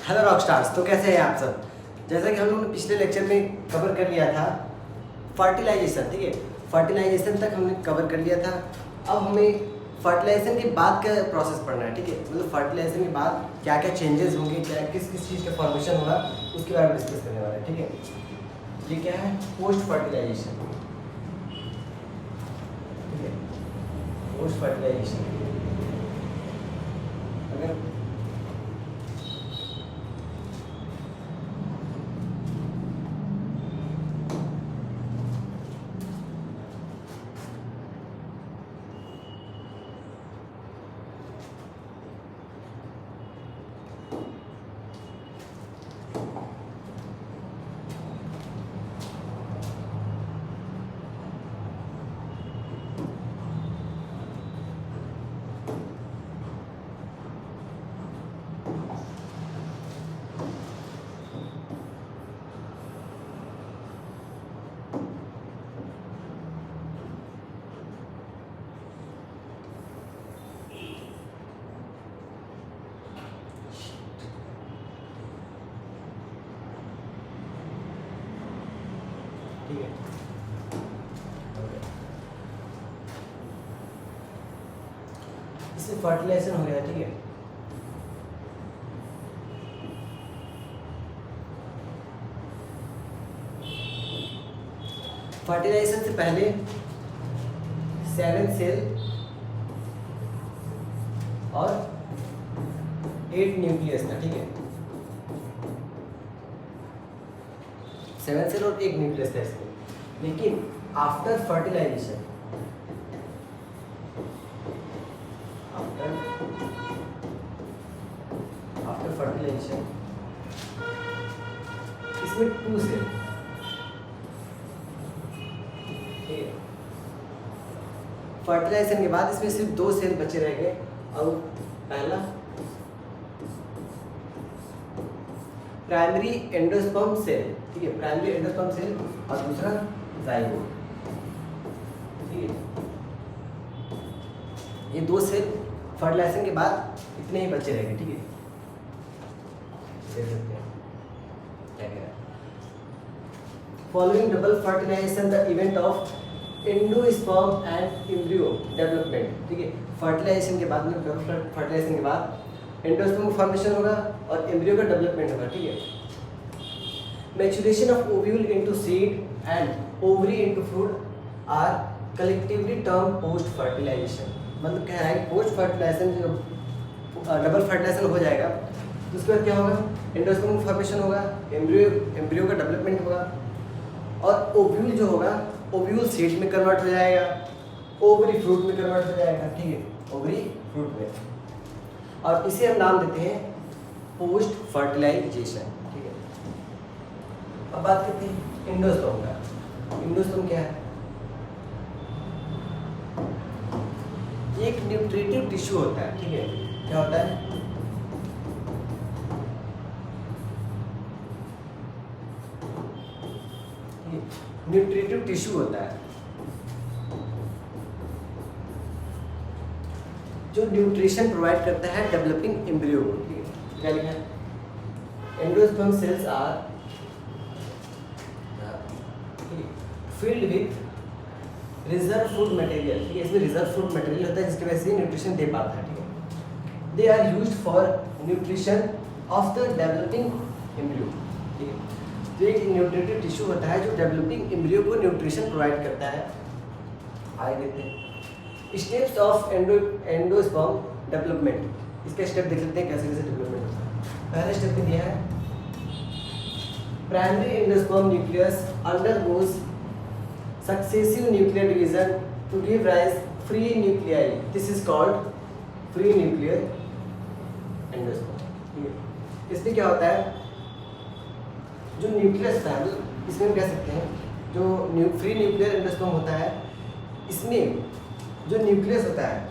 Hello rock stars, तो कैसे हैं आप सब। जैसा कि हम लोगों ने पिछले लेक्चर में कवर कर लिया था फर्टिलाइजेशन, ठीक है। फर्टिलाइजेशन तक हमने कवर कर लिया था। अब हमें फर्टिलाइजेशन के बाद का प्रोसेस पढ़ना है, ठीक है। मतलब फर्टिलाइजेशन के बाद क्या क्या चेंजेस होंगे, क्या किस किस चीज़ का फॉर्मेशन होगा, उसके बारे में डिस्कस करने वाला है, ठीक है। ये क्या है, पोस्ट फर्टिलाइजेशन, ठीक है। पोस्ट फर्टिलाइजेशन अगर ठीक है, इससे फर्टिलाइजेशन हो गया, ठीक है। फर्टिलाइजेशन से पहले 7 सेल और 8 न्यूक्लियस था, ठीक है। 7 सेल और 1 न्यूक्लियस था इसमें। लेकिन आफ्टर फर्टिलाइजेशन आफ्टर फर्टिलाइजेशन इसमें 2 सेल, ठीक है। फर्टिलाइजेशन के बाद इसमें सिर्फ 2 सेल बचे रह गए। और पहला प्राइमरी एंडोस्पर्म सेल, ठीक है, प्राइमरी एंडोस्पर्म सेल, और दूसरा जाइगोट, ठीक है। ये 2 सेल फर्टिलाइजेशन के बाद इतने ही बचे रहेंगे, ठीक है। देख सकते हैं क्या कह रहा है। Following double fertilisation the event of endosperm and embryo development, ठीक है। फर्टिलाइजेशन के बाद में डबल फर्टिलाइजेशन के बाद एंडोस्पर्म का फॉर्मेशन होगा और एम्ब्रियो का डेवलपमेंट होगा, ठीक है। Maturation of ovule into seed and ovary into fruit are collectively term post fertilisation. मतलब कह रहा है कि पोस्ट फर्टिलाइजेशन जो डबल फर्टिलाइजेशन हो जाएगा तो उसके बाद क्या होगा, एंडोस्पर्म का फॉर्मेशन होगा, एम्ब्रियो का डेवलपमेंट होगा, और ओव्यूल जो होगा ओव्यूल सीड में कन्वर्ट हो जाएगा, ओवरी फ्रूट में कन्वर्ट हो जाएगा, ठीक है, ओवरी फ्रूट में। और इसे हम नाम देते हैं पोस्ट फर्टिलाइजेशन, ठीक है। अब बात करते हैं एंडोस्पर्म का। एंडोस्पर्म क्या है, एक न्यूट्रिटिव टिश्यू होता है, ठीक है। क्या होता है, न्यूट्रिटिव टिश्यू होता है जो न्यूट्रिशन प्रोवाइड करता है डेवलपिंग एम्ब्रियो को, ठीक है। क्या लिखा है, endosperm cells are filled with reserve food material, ठीक है। इसमें रिजर्व फूड मटेरियल होता है जिसकी वजह से न्यूट्रिशन दे पाता है, ठीक है। They are used for nutrition of the developing embryo, ठीक है। तो एक न्यूट्रिटिव टिश्यू होता है जो डेवलपिंग एम्ब्रियो को न्यूट्रिशन प्रोवाइड करता है। आगे देखते हैं स्टेप्स ऑफ एंडोस्पर्म डेवलपमेंट। इसका स्टेप देख लेते हैं कैसे कैसे डेवलपमेंट होता है। पहला स्टेप में दिया है primary endosperm nucleus undergoes successive nuclear division to give rise free nuclei, this is called free nuclear endosperm, ठीक है। इसमें क्या होता है, जो न्यूक्लियस है इसमें हम कह सकते हैं जो फ्री न्यूक्लियर एंडोस्पर्म होता है, इसमें जो न्यूक्लियस होता है,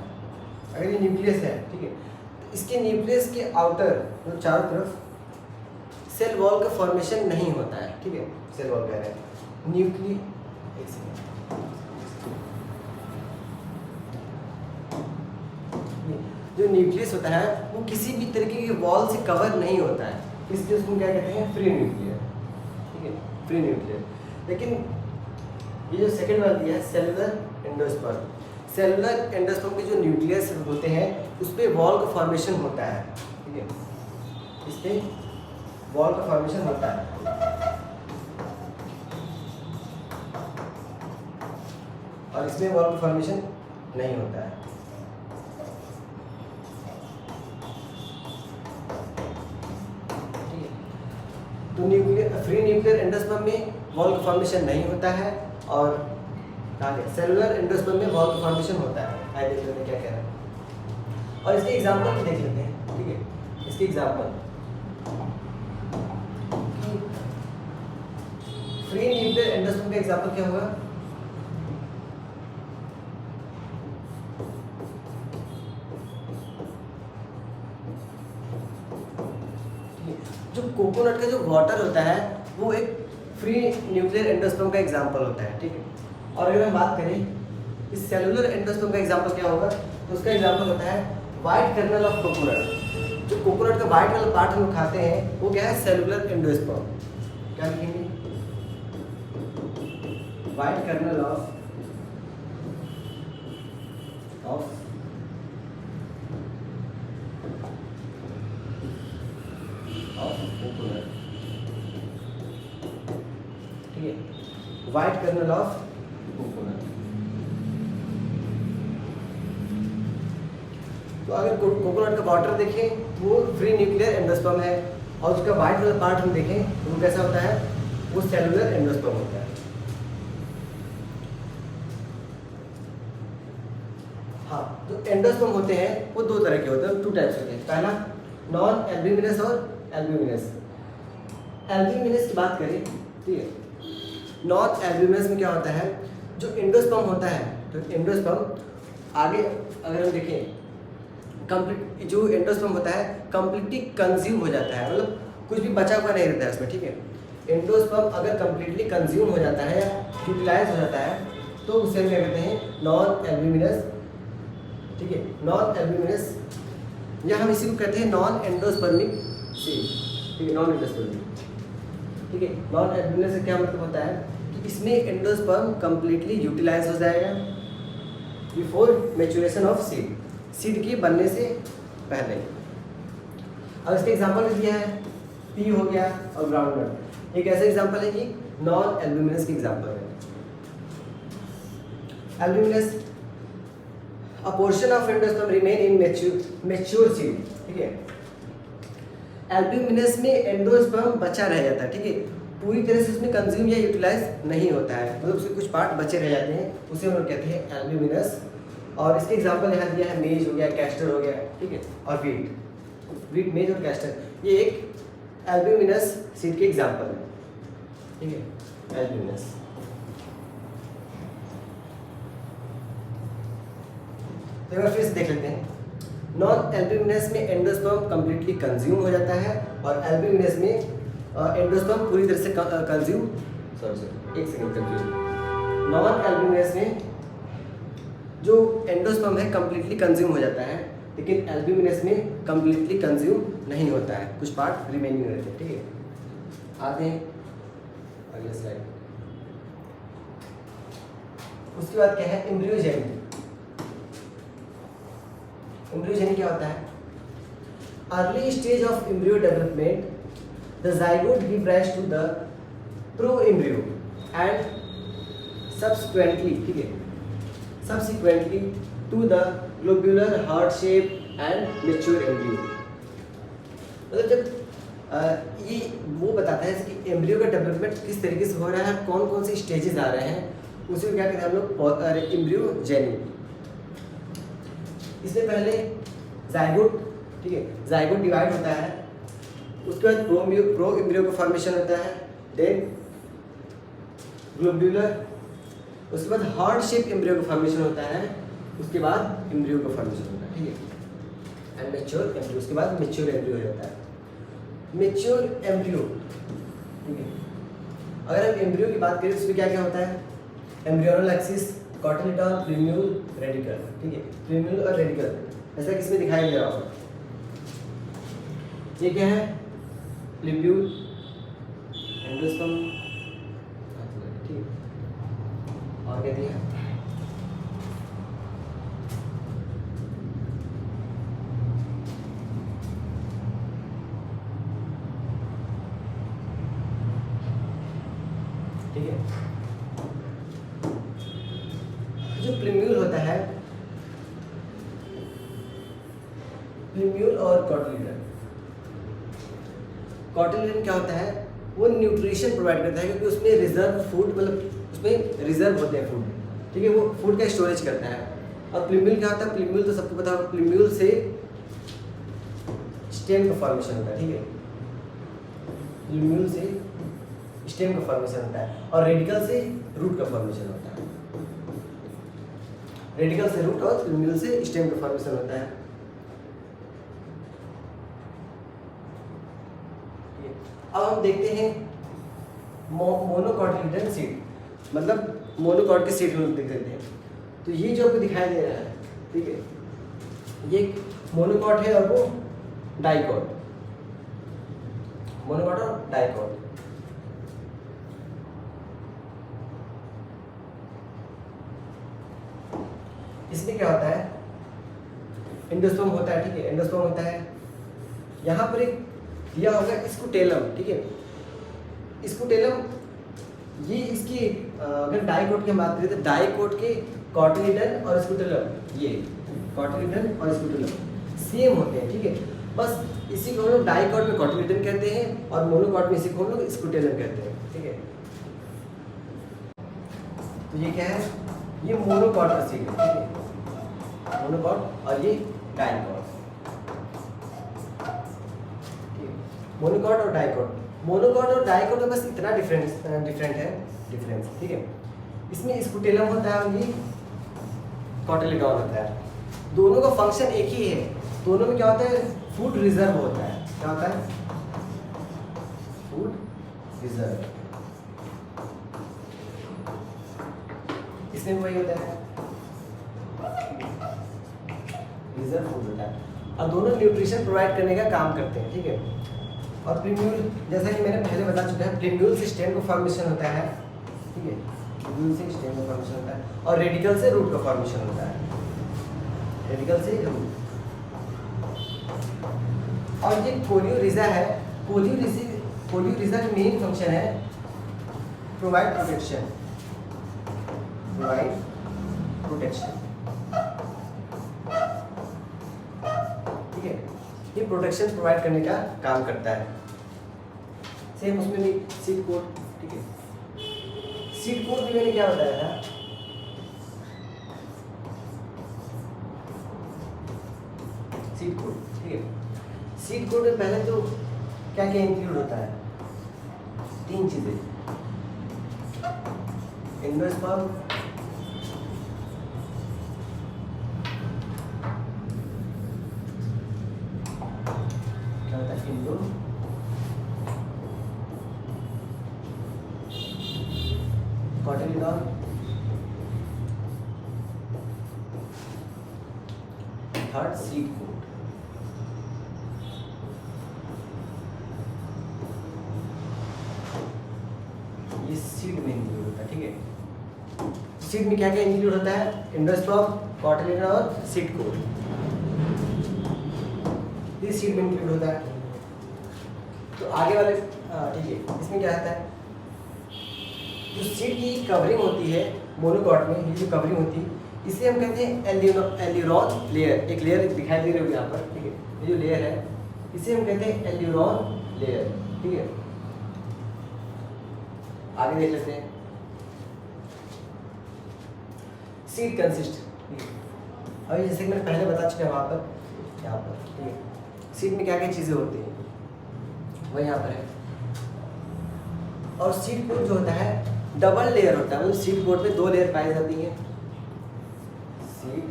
अगर ये न्यूक्लियस है, ठीक है, तो इसके न्यूक्लियस के आउटर जो चारों तरफ सेल वॉल का फॉर्मेशन नहीं होता है, ठीक है। सेल वॉल कह रहे हैं न्यूक्ली, एक सेकंड, जो न्यूक्लियस होता है वो किसी भी तरीके के वॉल से कवर नहीं होता है, इसलिए उसको क्या कहते हैं, फ्री न्यूक्लियर, ठीक है, फ्री न्यूक्लियर। लेकिन ये जो सेकंड वाला दिया है सेलुलर एंडोस्पर्म, सेलुलर एंडोस्पर्म के जो न्यूक्लियस होते हैं उस पर वॉल का फॉर्मेशन होता है, ठीक है, इस पर वॉल का फॉर्मेशन होता है। और इसमें वॉल का फॉर्मेशन नहीं होता है। तो न्यूक्लियर फ्री न्यूक्लियर एंडोस्पर्म में वॉल का फॉर्मेशन नहीं होता है, और सेलुलर एंडोस्पर्म में वॉल का फॉर्मेशन होता है। आइए देख लेते हैं क्या कह रहा है, और इसके एग्जांपल भी देख लेते हैं, ठीक है। इसके एग्जांपल फ्री न्यूक्लियर एंडोस्पर्म का एग्जांपल क्या होगा, जो कोकोनट का जो वाटर होता है वो एक फ्री न्यूक्लियर एंडोस्पर्म का एग्जांपल होता है, ठीक है। और अगर हम बात करें इस सेलुलर एंडोस्पर्म का एग्जांपल क्या होगा, तो उसका एग्जांपल होता है वाइट कर्नल ऑफ कोकोनट। जो कोकोनट का वाइट वाला पार्ट हम खाते हैं वो क्या है, सेलुलर एंडोस्पर्म। क्या लिखेंगे, वाइट कर्नल ऑफ कोकोनट, ठीक है, वाइट कर्नल ऑफ कोकोनट। तो अगर कोकोनट का वाटर देखें वो फ्री न्यूक्लियर एंडोस्पर्म है, और उसका वाइट वाला पार्ट हम देखें तो वो कैसा होता है, वो सेलुलर एंडोस्पर्म होता है। हाँ, तो एंडोस्पर्म होते हैं वो दो तरह के होते हैं, 2 टाइप्स होते हैं। पहला नॉन एल्ब्यूमिनस और एल्ब्यूमिनस। एल्ब्यूमिनस की बात करें, ठीक है, नॉन एल्ब्यूमिनस में क्या होता है, जो एंडोस्पर्म होता है, तो एंडोस्पर्म आगे अगर हम देखें कंप्लीट, जो एंडोस्पर्म होता है कंप्लीटली कंज्यूम हो जाता है, मतलब कुछ भी बचा हुआ नहीं रहता है उसमें, ठीक है। एंडोस्पर्म अगर कंप्लीटली कंज्यूम हो जाता है या यूटिलाइज हो जाता है तो उसे हम क्या कहते हैं, नॉन एल्ब्यूमिनस, ठीक है, नॉन एल्ब्यूमिनस, या हम इसी को कहते हैं नॉन एंडोस्पर्मिक सीड, ठीक है, नॉन एंडोस्पर्मिक, ठीक है। नॉन एल्ब्यूमिनस से क्या मतलब होता है कि इसमें एंडोस्पर्म कंप्लीटली यूटिलाइज हो जाएगा before maturation of seed, seed के बनने से पहले। अब इसके एग्जांपल भी दिया है, पी हो गया और ग्राउंडनट, एक ऐसा एग्जांपल है कि नॉन एल्ब्यूमिनस की एग्जांपल है। Albuminous, a portion of endosperm remain in mature seed, ठीक है। एल्ब्यूमिनस में एंडोस्पर्म बचा रह जाता है, ठीक है, पूरी तरह से उसमें कंज्यूम या यूटिलाइज नहीं होता है, मतलब उसके कुछ पार्ट बचे रह जाते हैं, उसे हम लोग कहते हैं एल्ब्यूमिनस। और इसके एग्जांपल यहाँ दिया है, मेज हो गया, कैस्टर हो गया, ठीक है, और वीट, मेज और कैस्टर, ये एक एल्ब्यूमिनस सीड के एग्जांपल है, ठीक है, एल्ब्यूमिनस। तो एक बार फिर से देख लेते हैं, नॉन एल्ब्यूमिनस में एंडोस्पर्म कंप्लीटली कंज्यूम हो जाता है, और एल्ब्यूमिनस में एंडोस्पर्म पूरी तरह से कंज्यूम, एक सेकंड कंफ्यूज, नॉन एल्ब्यूमिनस में जो एंडोस्पर्म है कंप्लीटली कंज्यूम हो जाता है, लेकिन एल्ब्यूमिनस में कंप्लीटली कंज्यूम नहीं होता है, कुछ पार्ट रिमेनिंग रहते हैं, ठीक है। आते हैं अगले स्लाइड। उसके बाद क्या है, एम्ब्रियोजेनी। एम्ब्रियोजेनी क्या होता है, early stage of embryo development, the zygote give rise to the pro-embryo and subsequently, ठीक है, subsequently to the globular heart shape and mature embryo। मतलब जब ये वो बताता है कि एम्ब्रियो का डेवलपमेंट किस तरीके से हो रहा है, कौन कौन से स्टेजेस आ रहे हैं, उसे क्या कहते हैं हम लोग, एम्ब्रियोजेनी। इसमें पहले जाइगोट, ठीक है, जाइगोट डिवाइड होता है, उसके बाद प्रो एम्ब्रियो का फॉर्मेशन होता है, देन ग्लोब्यूलर, उसके बाद हार्ट शेप एम्ब्रियो का फॉर्मेशन होता है, उसके बाद एम्ब्रियो का फॉर्मेशन होता है, ठीक है, एंड मैच्योर एम्ब्रियो, उसके बाद मैच्योर एम्ब्रियो हो जाता है। मैच्योर एम्ब्रियो, ठीक है, अगर हम एम्ब्रियो की बात करें तो उसमें क्या क्या होता है, एम्ब्रियोनल एक्सिस, कॉटिलेडॉन, प्रीम्यूल, रेडिकल, ठीक है, प्रीम्यूल और रेडिकल, ऐसा किसमें दिखाई दे रहा होगा, ये क्या है, प्लीब्यूल एंडोस्पर्म, ठीक है। और क्या दिया, ठीक है। जो प्लीब्यूल होता है, प्लीब्यूल और कॉटिलीडन, कॉटिलीडन क्या होता है, वो न्यूट्रिशन प्रोवाइड करता है क्योंकि उसमें रिजर्व फूड, मतलब उसमें रिजर्व होते हैं फूड, ठीक है, वो फूड का स्टोरेज करता है। और प्लीब्यूल क्या होता है, प्लीब्यूल तो सबको पता होगा, प्लीब्यूल से स्टेम का फॉर्मेशन होता है, ठीक है, प्लीब्यूल से स्टेम का फॉर्मेशन होता है और रेडिकल से रूट का फॉर्मेशन होता है, रेडिकल से रूट और प्लीब्यूल से स्टेम का फॉर्मेशन होता है। अब हम देखते हैं मोनोकॉटिलीडन सीड, मतलब मोनोकॉट के सीड हम देख लेते हैं। तो ये जो आपको दिखाई दे रहा है, ठीक है, ये मोनोकॉट है और वो डाइकॉट, मोनोकॉट और डाइकॉट। इसमें क्या होता है, एंडोस्पर्म होता है, ठीक है, एंडोस्पर्म होता है। यहाँ पर एक दिया होगा स्कूटेलम, ठीक है, स्कूटेलम, ये इसकी अगर डाइकोट की बात करें तो डाइकोट के कॉटिलीडन और स्कूटेलम, ये कॉटिलीडन और स्कूटेलम सेम होते हैं, ठीक है, बस इसी को हम लोग डाइकोट में कॉटिलीडन कहते हैं और मोनोकॉट में इसी को हम लोग स्कूटेलम कहते हैं, ठीक है। तो ये क्या है, ये मोनोकॉट का सीड है, ठीक है, मोनोकॉट और ये डाइकोट, मोनोकॉट और डाइकोट, मोनोकॉट और डाइकोट में बस इतना डिफरेंस, ठीक है। इसमें स्कूटेलम होता है और ये कॉटिलीडन होता है, दोनों का फंक्शन एक ही है। दोनों में क्या होता है, फूड रिजर्व होता है, क्या होता है, फूड रिजर्व, इसमें वही होता है, रिजर्व फूड होता है, और दोनों न्यूट्रिशन प्रोवाइड करने का काम करते हैं, ठीक है। और प्लीब्यूल, जैसा कि मैंने पहले बता चुका है, प्लीब्यूल से स्टेम का फॉर्मेशन होता है, ठीक है, प्लीब्यूल से स्टेम का फॉर्मेशन होता है और रेडिकल से रूट का फॉर्मेशन होता है, रेडिकल से रूट। और ये कोलियोरिजा है, कोलियोरिजा का मेन फंक्शन है प्रोवाइड प्रोटेक्शन, ठीक है, ये प्रोटेक्शन प्रोवाइड करने का काम करता है। सेम उसमें भी सीड कोट, ठीक है, सीड कोट भी मैंने क्या बताया था, सीड कोट, ठीक है, सीड कोट में पहले तो क्या क्या इंक्लूड होता है, 3 चीजें, एंडोस्पर्म, क्या होता है, endo, cotyledon, third seed coat. ये सीड में इंक्लूड होता है, ठीक है। सीड में क्या क्या इंक्लूड होता है, एंडोस्पर्म, कॉटिलीडन और सीड कोट, ये सीड में इंक्लूड होता है। तो आगे वाले, ठीक है, इसमें क्या आता है, जो सीड की कवरिंग होती है मोनोकॉट में, ये जो कवरिंग होती है इसे हम कहते हैं एल्यूरॉन लेयर, एक लेयर दिखाई दे रही होगी यहाँ पर, ठीक है, ये जो लेयर है इसे हम कहते हैं एल्यूरॉन लेयर, ठीक है। आगे देख लेते हैं, सीड कंसिस्ट, अभी जैसे कि मैंने पहले बता चुका है वहाँ पर, यहाँ पर, ठीक है, सीड में क्या क्या चीज़ें होती हैं वह यहाँ पर है। और सीड कोट जो होता है डबल लेयर होता है, मतलब सीड कोट में 2 लेयर पाई जाती हैं, सीड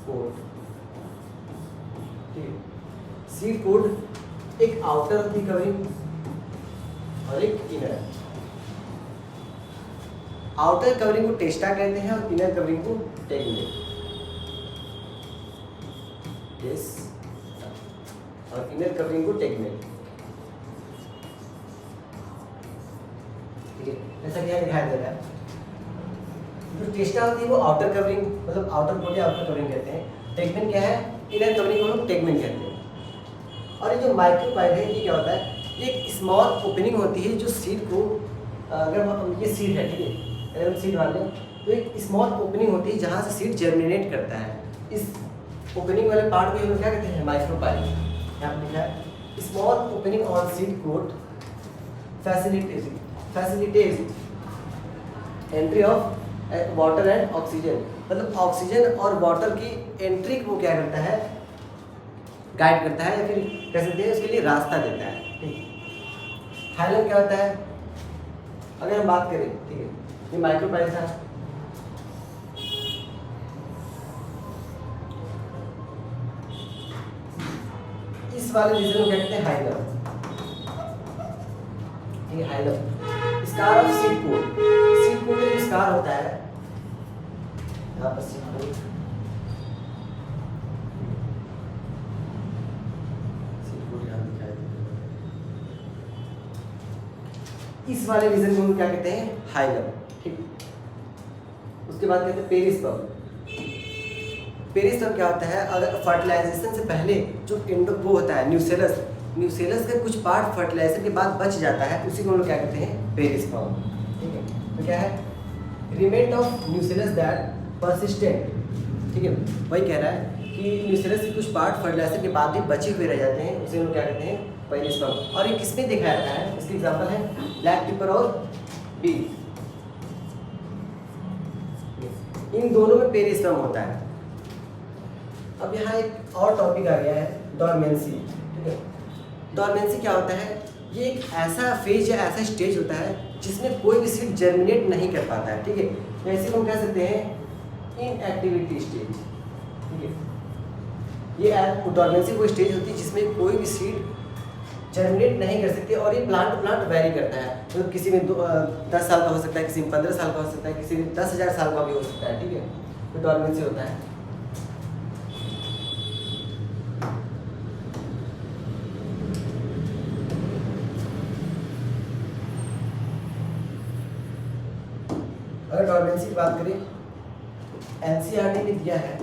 कोट, ठीक है, सीड कोट एक आउटर होती कवरिंग और एक इनर। आउटर कवरिंग को टेस्टा कहते हैं और इनर कवरिंग को टेगुलेट, और इनर कवरिंग को टेगमेंट। ठीक है, ऐसा क्या दिखाई दे रहा है। जो टेस्टा होती है वो आउटर कवरिंग, मतलब आउटर बॉडी आउटर कवरिंग कहते हैं। टेगमेंट क्या है, इनर कवरिंग को हम टेगमेंट कहते हैं। और ये जो माइक्रोपाइल है ये क्या होता है, ये एक स्मॉल ओपनिंग होती है जो सीड को, अगर हम ये सीड है, ठीक है, अगर हम सीड मान लें तो एक स्मॉल ओपनिंग होती है जहाँ से सीड जर्मिनेट करता है। इस ओपनिंग वाले पार्ट को हम क्या कहते हैं, माइक्रोपाइल। यहाँ पर लिखा है small opening on seed coat facilitates entry of water and oxygen, मतलब ऑक्सीजन और वाटर की एंट्री को क्या करता है, गाइड करता है, या फिर कह सकते हैं उसके लिए रास्ता देता है। ठीक, हाइलम क्या होता है, अगर हम बात करें, ठीक है, ये माइक्रोपाइल था, इस वाले रीजन को क्या कहते हैं, हाइलम। ये hilum scar of seed coat, seed coat में स्कार होता है, यहाँ पर सीड कोट, इस वाले रीजन को हम क्या कहते हैं, हाइलम। ठीक, उसके बाद कहते हैं पेरिस्पर्म। पेरिस्पर्म क्या होता है, अगर फर्टिलाइजेशन से पहले जो एंडो वो होता है न्यूसेलस, न्यूसेलस का कुछ पार्ट फर्टिलाइजेशन के बाद बच जाता है, उसी को हम लोग क्या कहते हैं, पेरिस्पर्म। ठीक है, तो क्या है, रिमेंट ऑफ न्यूसेलस दैट परसिस्टेंट। ठीक है, वही कह रहा है कि न्यूसेलस के कुछ पार्ट फर्टिलाइजेशन के बाद भी बचे हुए रह जाते हैं, उसे हम लोग क्या कहते हैं, पेरिस्पर्म। और ये किसमें दिखाया जाता है, इसके एग्जांपल है ब्लैक पेपर और बी, इन दोनों में पेरिस्पर्म होता है। अब यहाँ एक और टॉपिक आ गया है, डॉर्मेंसी। ठीक है, डॉर्मेंसी क्या होता है, ये एक ऐसा फेज या ऐसा स्टेज होता है जिसमें कोई भी सीड जर्मिनेट नहीं कर पाता है। ठीक है, जैसे हम कह सकते हैं इनएक्टिविटी स्टेज। ठीक है, ये डॉर्मेंसी वो स्टेज होती है जिसमें कोई भी सीड जर्मिनेट नहीं कर सकती, और ये प्लांट टू प्लांट वेरी करता है, तो किसी में 10 साल का हो सकता है, किसी में 15 साल का हो सकता है, किसी में 10,000 साल का भी हो सकता है। ठीक है, तो डॉर्मेंसी होता है। अगर डॉर्मेंसी की बात करें, एनसीईआरटी ने दिया है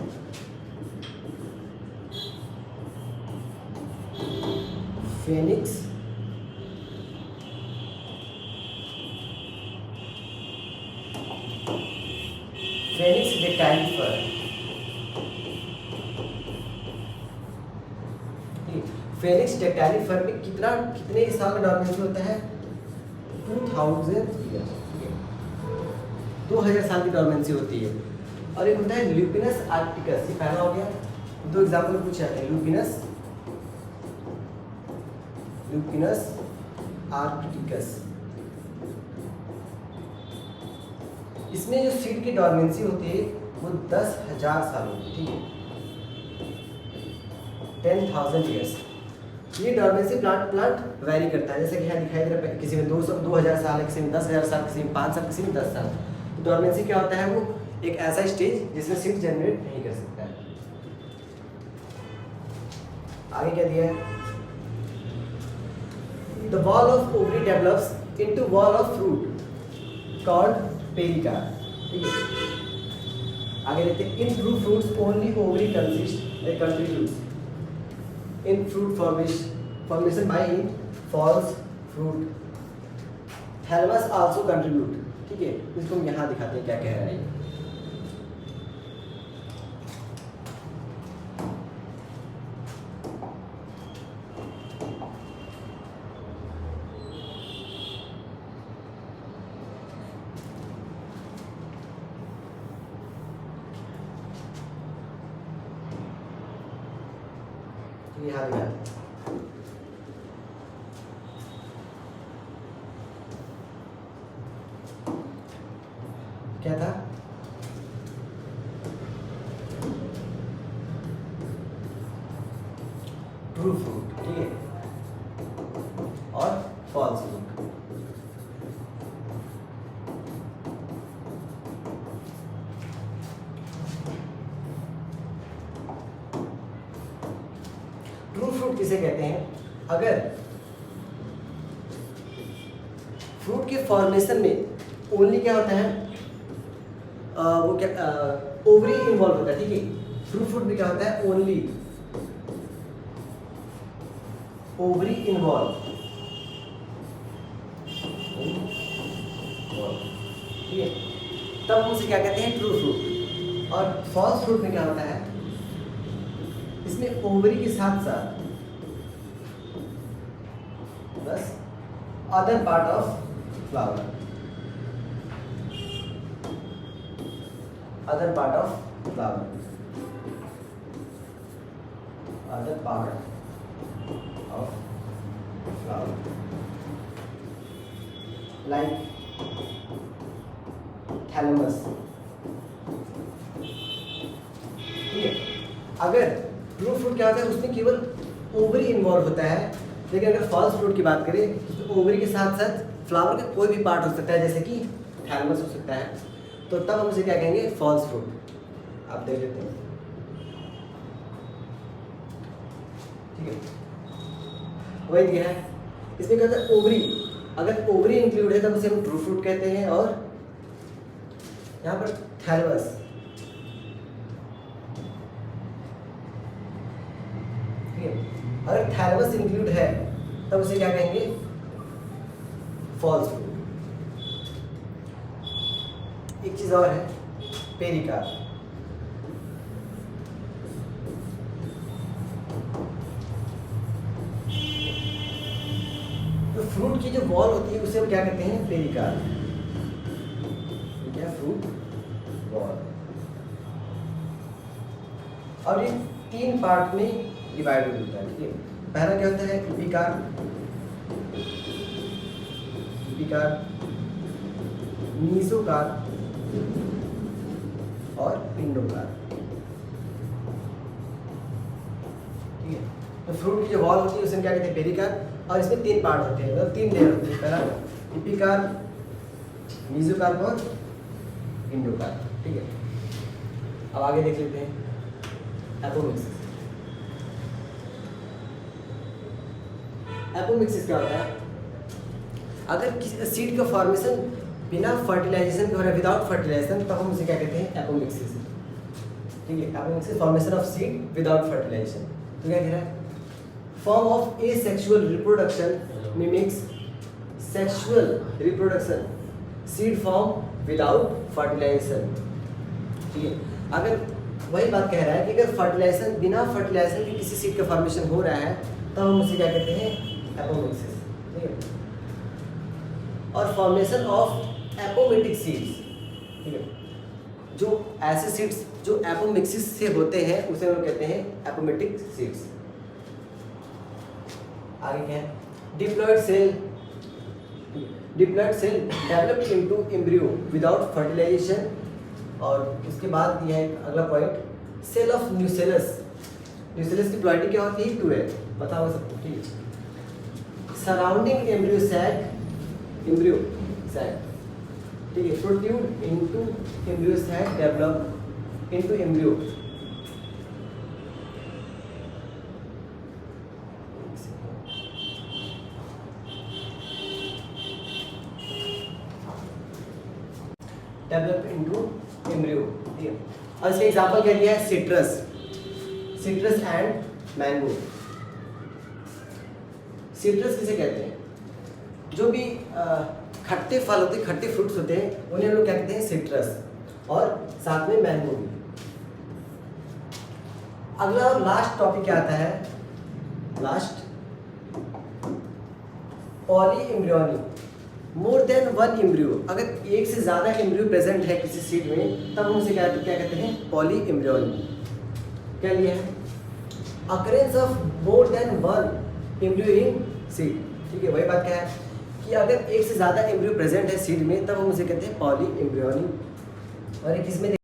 फेनिक्स डेक्टाइलिफर। फेनिक्स डेक्टाइलिफर में कितने साल का डॉर्मेंसी होता है, 2000 साल की डॉर्मेंसी होती है। और एक होता है ल्यूपिनस आर्क्टिकस, ये पहला हो गया। दो एग्जाम्पल पूछे जाते हैं, ल्यूपिनस आर्क्टिकस। इसमें जो सीड की डॉर्मेंसी होती है वो 10,000 साल होती है। ठीक है, 10,000 ईयर्स। ये डॉर्मेंसी प्लांट वैरी करता है, जैसे कि यहाँ दिखाई दे रहा है, किसी में 2,000 साल है, किसी में 10,000 साल, किसी में 5 साल, किसी में 10 साल। डॉर्मेंसी क्या होता है, वो एक ऐसा स्टेज जिसमें सीड जनरेट नहीं कर सकता है। आगे क्या दिया है, the wall of ovary develops into wall of fruit called pericarp. ठीक है, आगे देखते हैं, in true fruits only ovary contributes in fruit formation by in false fruit thalamus also contribute. ठीक है, इसको हम यहाँ दिखाते हैं क्या कह रहा है ये। यहाँ दिखाते हैं, क्या था, ट्रू फ्रूट। ठीक है, और फॉल्स फ्रूट। ट्रू फ्रूट किसे कहते हैं? अगर फ्रूट के फॉर्मेशन में ओनली क्या होता है, वो क्या ओवरी इन्वॉल्व होता है, ठीक है। ट्रू फ्रूट में क्या होता है? ओनली ओवरी इन्वॉल्व, ठीक है, तब हम उसे क्या कहते हैं? True fruit. और फॉल्स फ्रूट में क्या होता है? इसमें ओवरी के साथ साथ बस other part of flower, other part of flower, other part of flower, like thalamus, ठीक है। अगर ट्रू फ्रूट क्या होता है? उसमें केवल ओवरी इन्वॉल्व होता है, लेकिन अगर फॉल्स फ्रूट की बात करें तो ओवरी के साथ साथ फ्लावर का कोई भी पार्ट हो सकता है, जैसे कि थैलेमस हो सकता है, तो तब हम उसे क्या कहेंगे? False fruit. आप देख लेते हैं, ठीक है। वही क्या है, इसमें क्या होता है? ओवरी, अगर ओवरी इंक्लूड है तब उसे हम ट्रू फ्रूट कहते हैं। और यहाँ पर थैलेमस, ठीक है, अगर थैलेमस इंक्लूड है तब उसे क्या कहेंगे? False fruit. एक चीज और है, पेरिकार्प। तो फ्रूट की जो वॉल होती है उसे हम क्या कहते हैं? पेरिकार्प। क्या? Fruit wall. और ये 3 पार्ट में डिवाइडेड होता है, ठीक है। पहला क्या होता है? एपिकार्प, मीसोकार्प और इंडोकार्प, ठीक है। तो फ्रूट की जो वॉल होती है उसे क्या कहते हैं? पेरिकार्प। और इसमें 3 पार्ट होते हैं, मतलब 3 लेयर होती है। पहला एपिकार्प, मीसोकार्प और इंडोकार्प, ठीक है। अब आगे देख लेते हैं एपोमिक्सिस। एपोमिक्सिस क्या होता है? अगर सीड का फॉर्मेशन बिना फर्टिलाइजेशन के हो रहा है, विदाउट फर्टिलाइजेशन, तब हम उसे क्या कहते हैं? एपोमिक्सिस, ठीक है। Apomixis formation of seed without fertilisation. तो क्या कह रहा है? Form of asexual reproduction mimics sexual reproduction seed form without fertilisation, ठीक है। अगर वही बात कह रहा है कि अगर फर्टिलाइजेशन, बिना फर्टिलाइजेशन के किसी सीड का फॉर्मेशन हो रहा है तब हम उसे क्या कहते हैं? एपोमिक्सिस, ठीक है। और फॉर्मेशन ऑफ एपोमेटिक सीड्स, ठीक है, जो ऐसे सीड्स जो एपोमिक्सिस से होते हैं उसे हम कहते हैं एपोमेटिक सीड्स। आगे क्या है? Diploid cell, diploid cell developed into embryo without fertilisation. और उसके बाद दिया है अगला point, cell of nucellus. Nucellus की प्लॉइडी क्या होती है? 2 है, बताओ सबको, ठीक है। सराउंडिंग एम्ब्रियो सैक, ठीक है, protrude into embryo sac, develop into embryo. Develop into embryo, ठीक है। और इसका एग्जांपल क्या दिया है? Citrus and mango. सिट्रस किसे कहते हैं? जो भी खट्टे फल होते हैं, खट्टे फ्रूट्स होते हैं, उन्हें हम लोग क्या कहते हैं? सिट्रस। और साथ में मैंगो भी। अगला और लास्ट टॉपिक क्या आता है? Last, poly embryony. More than 1 embryo, अगर एक से ज़्यादा एम्ब्रियो प्रेजेंट है किसी सीड में तब हम उसे क्या कहते हैं? Poly embryony. क्या लिया है? Occurrence of more than 1 embryo in seed, ठीक है। वही बात क्या है कि अगर एक से ज़्यादा एम्ब्रियो प्रेजेंट है सीड में तब हम उसे कहते हैं पॉली एम्ब्रियोनी। और एक इसमें